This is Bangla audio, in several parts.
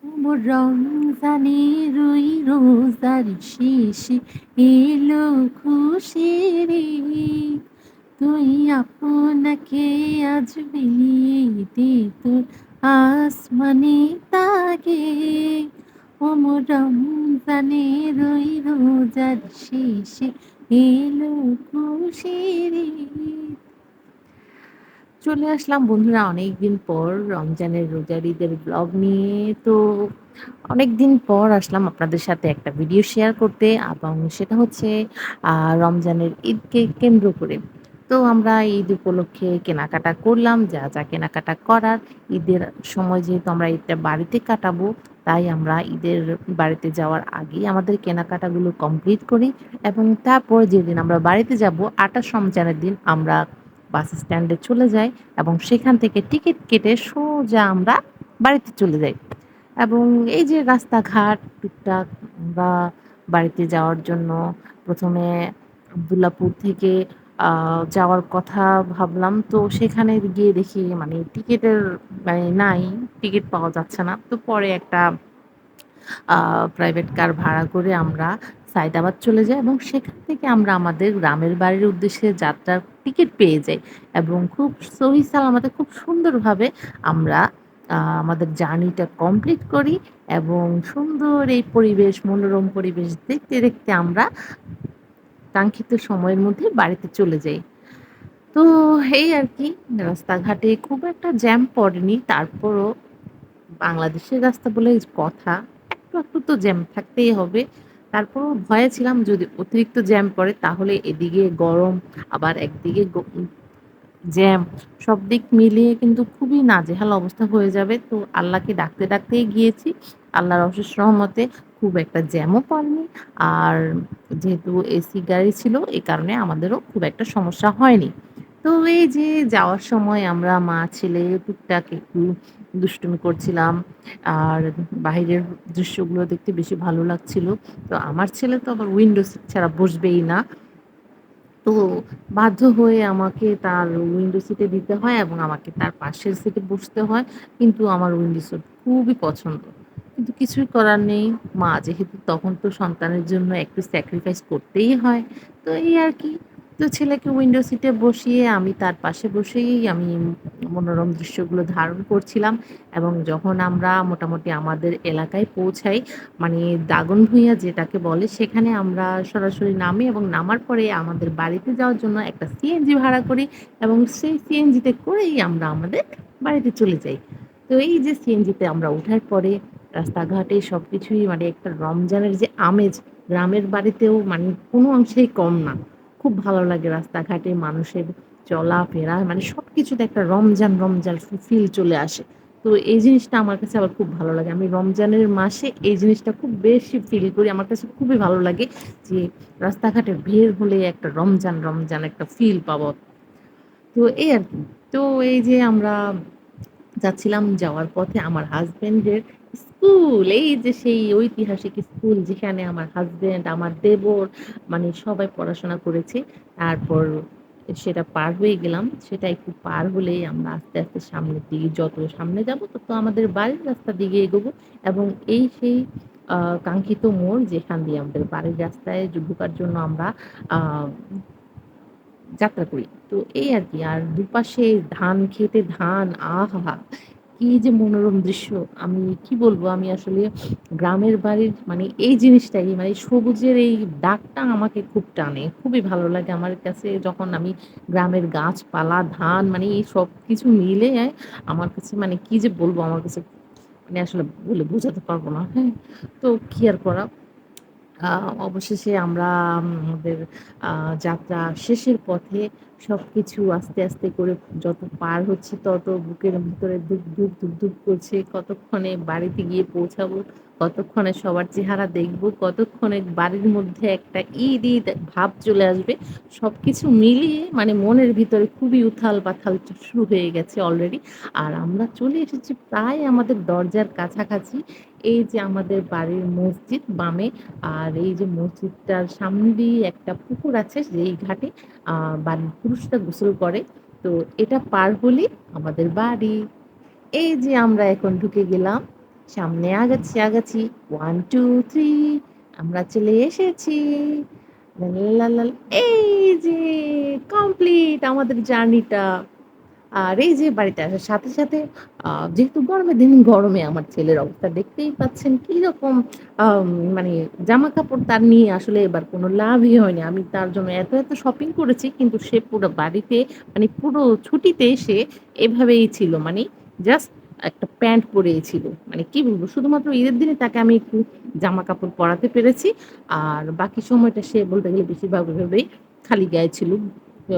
রমজানের ওই রোজার শেষে এলো খুশির ঈদ। তুই আপনাকে আজ বিলিয়ে দে তোর আসমানি তাগে। রমজানের ওই রোজার শেষে এলো খুশির ঈদ। চলে আসলাম বন্ধুরা অনেকদিন পর রমজানের রোজার ঈদের ব্লগ নিয়ে। তো অনেকদিন পর আসলাম আপনাদের সাথে একটা ভিডিও শেয়ার করতে, এবং সেটা হচ্ছে রমজানের ঈদকে কেন্দ্র করে। তো আমরা ঈদ উপলক্ষে কেনাকাটা করলাম, যা যা কেনাকাটা করার। ঈদের সময় যেহেতু আমরা ঈদটা বাড়িতে কাটাবো, তাই আমরা ঈদের বাড়িতে যাওয়ার আগেই আমাদের কেনাকাটাগুলো কমপ্লিট করি, এবং তারপর যেদিন আমরা বাড়িতে যাব ২৮ রমজানের দিন আমরা বাস স্ট্যান্ডে চলে যাই, এবং সেখান থেকে টিকিট কেটে সোজা আমরা বাড়িতে চলে যাই। এবং এই যে রাস্তাঘাট টুকটাক আমরা বাড়িতে যাওয়ার জন্য ১ম এ আব্দুল্লাহপুর থেকে যাওয়ার কথা ভাবলাম। তো সেখানে গিয়ে দেখি মানে টিকিটের নাই, টিকিট পাওয়া যাচ্ছে না। তো পরে একটা আ প্রাইভেট কার ভাড়া করে আমরা সায়দাবাদ চলে যাই, এবং সেখান থেকে আমরা আমাদের গ্রামের বাড়ির উদ্দেশ্যে যাত্রার টিকিট পেয়ে যাই, এবং খুব সহি সালামতে খুব সুন্দরভাবে আমরা আমাদের জার্নিটা কমপ্লিট করি, এবং সুন্দর এই পরিবেশ, মনোরম পরিবেশ দেখতে, দেখতে আমরা কাঙ্ক্ষিত সময়ের মধ্যে বাড়িতে চলে যাই। তো এই আরকি, রাস্তাঘাটে খুব একটা জ্যাম পড়েনি। তারপরও বাংলাদেশের রাস্তা বলে কথা, একটু, একটু তো জ্যাম থাকতেই হবে। তারপরেও ভয়ে ছিলাম যদি অতিরিক্ত জ্যাম পড়ে তাহলে এদিকে গরম, আবার একদিকে জ্যাম, সব দিক মিলিয়ে কিন্তু খুবই নাজেহাল অবস্থা হয়ে যাবে। তো আল্লাহকে ডাকতে, ডাকতেই গিয়েছি। আল্লাহর অশেষ রহমতে খুব একটা জ্যামও পড়েনি। আর যেহেতু এসি গাড়ি ছিল, এ কারণে আমাদেরও খুব একটা সমস্যা হয়নি। তো এই যে যাওয়ার সময় আমরা মা-ছেলে টুকটাক একটু দুষ্টুমি করছিলাম। আর বাহিরের দৃশ্যগুলো দেখতে বেশি ভালো লাগছিল। তো আমার ছেলে তো আবার উইন্ডো সিট ছাড়া বসবেই না। তো বাধ্য হয়ে আমাকে তার উইন্ডো সিটে দিতে হয়, এবং আমাকে তার পাশের সিটে বসতে হয়। কিন্তু আমার উইন্ডো সিট খুবই পছন্দ। কিন্তু কিছুই করার নেই। মা যেহেতু, তখন তো সন্তানের জন্য একটু স্যাক্রিফাইস করতেই হয়। তো এই আরকি। তো ছেলেকে উইন্ডো সিটে বসিয়ে আমি তার পাশে বসেই আমি মনোরম দৃশ্যগুলো ধারণ করছিলাম, এবং যখন আমরা মোটামুটি আমাদের এলাকায় পৌঁছাই, মানে দাগনভূঞা যেটাকে বলে, সেখানে আমরা সরাসরি নামি, এবং নামার পরে আমাদের বাড়িতে যাওয়ার জন্য একটা সিএনজি ভাড়া করি, এবং সেই সিএনজিতে করেই আমরা আমাদের বাড়িতে চলে যাই। তো এই যে সিএনজিতে আমরা উঠার পরে রাস্তাঘাটে সবকিছুই মানে একটা রমজানের যে আমেজ, গ্রামের বাড়িতেও মানে কোনো অংশেই কম না। খুব ভালো লাগে রাস্তাঘাটে মানুষের চলাফেরা, মানে সবকিছুতে একটা রমজান, রমজান ফিল চলে আসে। তো এই জিনিসটা আমার কাছে আবার খুব ভালো লাগে। আমি রমজানের মাসে এই জিনিসটা খুব বেশি ফিল করি। আমার কাছে খুবই ভালো লাগে যে রাস্তাঘাটে বের হলে একটা রমজান, রমজান একটা ফিল পাবো। তো এই আরকি। তো এই যে আমরা যাচ্ছিলাম, যাওয়ার পথে আমার হাসব্যান্ডের স্কুল, এই যে সেই ঐতিহাসিক স্কুল যেখানে আমার হাসব্যান্ড, আমার দেবর মানে সবাই পড়াশোনা করেছে। তারপর সেটা পার হয়ে গেলাম। সেটা একটু পার হলেই আমরা আস্তে, আস্তে সামনের দিকে, যত সামনে যাবো তত আমাদের বাড়ির রাস্তার দিকে এগোবো, এবং এই সেই আ কাঙ্ক্ষিত মোড় যেখান দিয়ে আমাদের বাড়ির রাস্তায় ঢোকার জন্য আমরা আ যাত্রা করি। তো এই আরকি। আর দুপাশে ধান ক্ষেতে ধান, আহা! কি যে মনোরম দৃশ্য! আমি কি বলবো? আমি আসলে গ্রামের বাড়ির মানে এই জিনিসটাই, মানে সবুজের এই দাগটা আমাকে খুব টানে। খুবই ভালো লাগে আমার কাছে যখন আমি গ্রামের গাছপালা, ধান মানে এই সবকিছু মিলে আমার কাছে মানে কি যে বলবো? আমার কাছে মানে আসলে বলে বোঝাতে পারব না। হ্যাঁ? তো কি আর করা? আ অবশেষে আমরা আমাদের আ যাত্রা শেষের পথে সবকিছু আস্তে, আস্তে করে যত পার হচ্ছি তত বুকের ভিতরে ধুক, ধুক, ধুক, ধুক করছে। কতক্ষণে বাড়িতে গিয়ে পৌঁছাবো, কতক্ষণে সবার চেহারা দেখবো, কতক্ষণে বাড়ির মধ্যে একটা ঈদ, ঈদ ভাব চলে আসবে। সবকিছু মিলিয়ে মানে মনের ভিতরে খুবই উথাল-পাথাল শুরু হয়ে গেছে অলরেডি। আর আমরা চলে এসেছি প্রায় আমাদের দরজার কাছাকাছি। এই যে আমাদের বাড়ির মসজিদ বামে, আর এই যে মসজিদটার সামনে দিয়ে একটা পুকুর আছে, যেই ঘাটে আ বাড়ির পুরুষরা গোসল করে। তো এটা পার হলেই আমাদের বাড়ি। এই যে আমরা এখন ঢুকে গেলাম। সামনে আগাচ্ছি, আগাচ্ছি 1, 2, 3 আমরা চলে এসেছি। লালালাল এই যে কমপ্লিট আমাদের জার্নিটা। আর এই যে বাড়িতে আসার সাথে, সাথে যেহেতু গরমের দিন গরমে আমার ছেলের অবস্থা দেখতেই পাচ্ছেন কিরকম আম মানে জামাকাপড় তার নিয়ে আসলে এবার কোনো লাভই হয়নি। আমি তার জন্য এত, এত শপিং করেছি কিন্তু সে পুরো বাড়িতে মানে পুরো ছুটিতে সে এভাবেই ছিল। মানে জাস্ট একটা প্যান্ট পরেই ছিল। মানে কি বলবো? শুধুমাত্র ঈদের দিনে তাকে আমি একটু জামাকাপড় পরাতে পেরেছি। আর বাকি সময়টা সে বলতে গেলে বেশিরভাগ এভাবেই খালি গায়ে ছিল। তো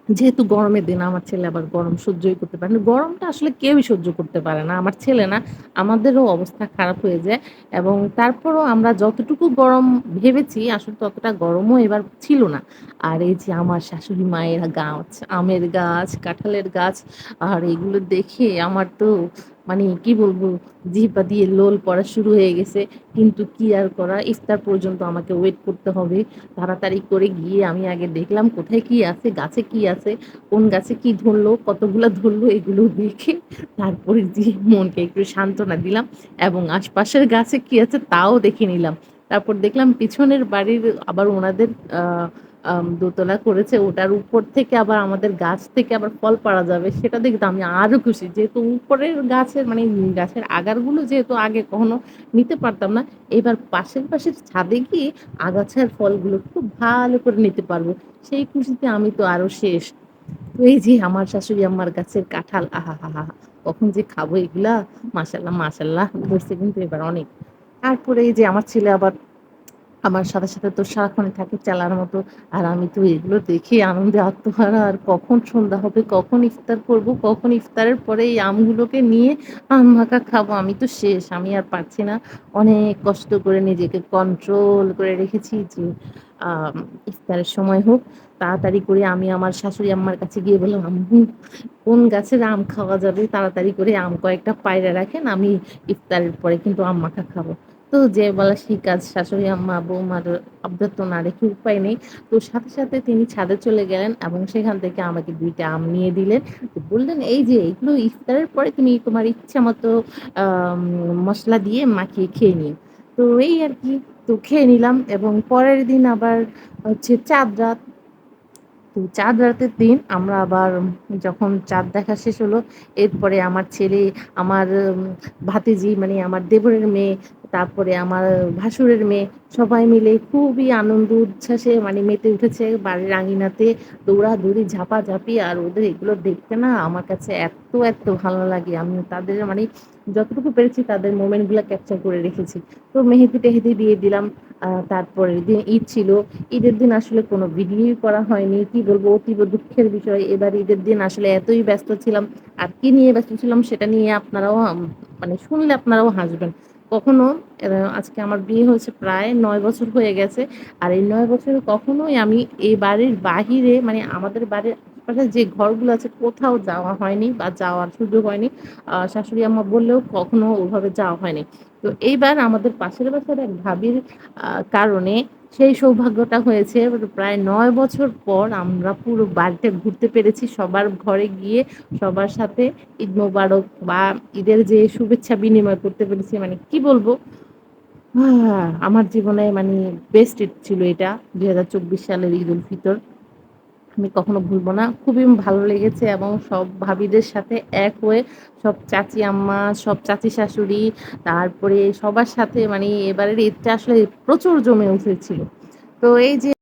যেহেতু গরমের দিন আমার ছেলে আবার গরম সহ্যই করতে পারে না। গরমটা আসলে কেউই সহ্য করতে পারে না। আমার ছেলে না, আমাদেরও অবস্থা খারাপ হয়ে যায় এবং তারপরও আমরা যতটুকু গরম ভেবেছি আসলে ততটা গরমও এবার ছিল না। আর এই যে আমার শাশুড়ি মায়ের গাছ, আমের গাছ, কাঁঠালের গাছ আর এগুলো দেখে আমার তো মানে কি বলবো জিহ্বা দিয়ে লোল পড়া শুরু হয়ে গেছে। কিন্তু কি আর করা ইফতার পর্যন্ত আমাকে ওয়েট করতে হবে। তাড়াতাড়ি করে গিয়ে আমি আগে দেখলাম কোথায় কি আছে, গাছে কি আছে, কোন গাছে কি ধরলো, কতগুলা ধরলো এগুলো দেখে তারপরে যেয়ে মনকে একটু সান্ত্বনা দিলাম এবং আশপাশের গাছে কি আছে তাও দেখে নিলাম। তারপর দেখলাম পিছনের বাড়ির আবার ওনাদের আ দোতলা করেছে ওটার উপর থেকে আবার আমাদের গাছ থেকে আবার ফল পাড়া যাবে সেটা দেখে তো আমি আরো খুশি। যেহেতু উপরের গাছের মানে গাছের আগারগুলো যেহেতু আগে কখনো নিতে পারতাম না, এবার পাশের ছাদে গিয়ে আগাছার ফলগুলো খুব ভালো করে নিতে পারবো। সেই খুশিতে আমি তো আরো শেষ। তো এই যে আমার শাশুড়ি আম্মার গাছের কাঁঠাল আহাহাহা! কখন যে খাবো এগুলা? মাশাআল্লাহ, মাশাআল্লাহ ধরছে কিন্তু এবার অনেক। তারপরে এই যে আমার ছেলে আবার আমার সাথে, সাথে তো সারাক্ষণই থাকে চেলার মতো। আর আমি তো এগুলো দেখে আনন্দে আত্মহারা। আর কখন সন্ধ্যা হবে, কখন ইফতার করব, কখন ইফতারের পরে এই আমগুলোকে নিয়ে আম মাখা খাবো। আমি তো শেষ। আমি আর পারছি না। অনেক কষ্ট করে নিজেকে কন্ট্রোল করে রেখেছি যে আম ইফতারের সময় হোক। তাড়াতাড়ি করে আমি আমার শাশুড়ি আম্মার কাছে গিয়ে বললাম, "আম্মু কোন গাছের আম খাওয়া যাবে? তাড়াতাড়ি করে আম কয়েকটা পাইড়া রাখেন। আমি ইফতারের পরে কিন্তু আম মাখা খাবো।" তো যে বলা সেই কাজ শাশুড়ি আম্মা, বৌমার আবদার তো না রেখে উপায় নেই। তো সাথে, সাথে তিনি ছাদে চলে গেলেন এবং সেখান থেকে আমাকে ২ টা আম নিয়ে দিলেন। তো বললেন, "এই যে এগুলো ইফতারের পরে তুমি তোমার ইচ্ছামতো আম মসলা দিয়ে মাখিয়ে খেয়ে নিও।" তো এই আরকি। তো খেয়ে নিলাম এবং পরের দিন আবার হচ্ছে চাঁদ রাত। তো চাঁদ রাতের দিন আমরা আবার যখন চাঁদ দেখা শেষ হলো, এরপরে আমার ছেলে, আমার ভাতিজি মানে আমার দেবরের মেয়ে, তারপরে আমার ভাসুরের মেয়ে সবাই মিলে খুবই আনন্দ উচ্ছ্বাসে মানে মেতে উঠেছে বাড়ির আঙিনাতে। দৌড়াদৌড়ি, ঝাপাঝাপি আর ওদের এগুলো দেখতে না আমার কাছে এত, এত ভালো লাগে। আমি তাদের মানে যতটুকু পেরেছি তাদের মোমেন্ট গুলা ক্যাপচার করে রেখেছি। তো মেহেদি-টেহেদি দিয়ে দিলাম। তারপরের দিন ঈদ ছিল। ঈদের দিন আসলে কোনো ভিডিওই করা হয়নি। কি বলবো? অতীব দুঃখের বিষয়। এবার ঈদের দিন আসলে এতই ব্যস্ত ছিলাম। আর কি নিয়ে ব্যস্ত ছিলাম সেটা নিয়ে আপনারাও মানে শুনলে আপনারাও হাসবেন। কখনো আজকে আমার বিয়ে হয়েছে প্রায় ৯ বছর হয়ে গেছে। আর এই ৯ বছরে কখনোই আমি এই বাড়ির বাহিরে মানে আমাদের বাড়ির আশেপাশে যে ঘরগুলো আছে কোথাও যাওয়া হয়নি বা যাওয়ার সুযোগ হয়নি। শাশুড়ি আম্মা বললেও কখনো ওভাবে যাওয়া হয়নি। তো এইবার আমাদের পাশের বাসার এক ভাবির আ কারণে সেই সৌভাগ্যটা হয়েছে প্রায় ৯ বছর পর আমরা পুরো বাড়িতে ঘুরতে পেরেছি। সবার ঘরে গিয়ে সবার সাথে ঈদ মোবারক বা ঈদের যে শুভেচ্ছা বিনিময় করতে পেরেছি মানে কি বলবো? আমার জীবনে মানে বেস্ট ঈদ ছিল এটা ২০২৪ সালের ঈদ উল ফিতর। আমি কখনো ভুলব না। খুবই ভালো লেগেছে এবং সব ভাবিদের সাথে এক হয়ে সব চাচি আম্মা, সব চাচি শাশুড়ি, তারপরে সবার সাথে মানে এবারের ঈদটা আসলে প্রচুর জমে উঠেছিল। তো এই যে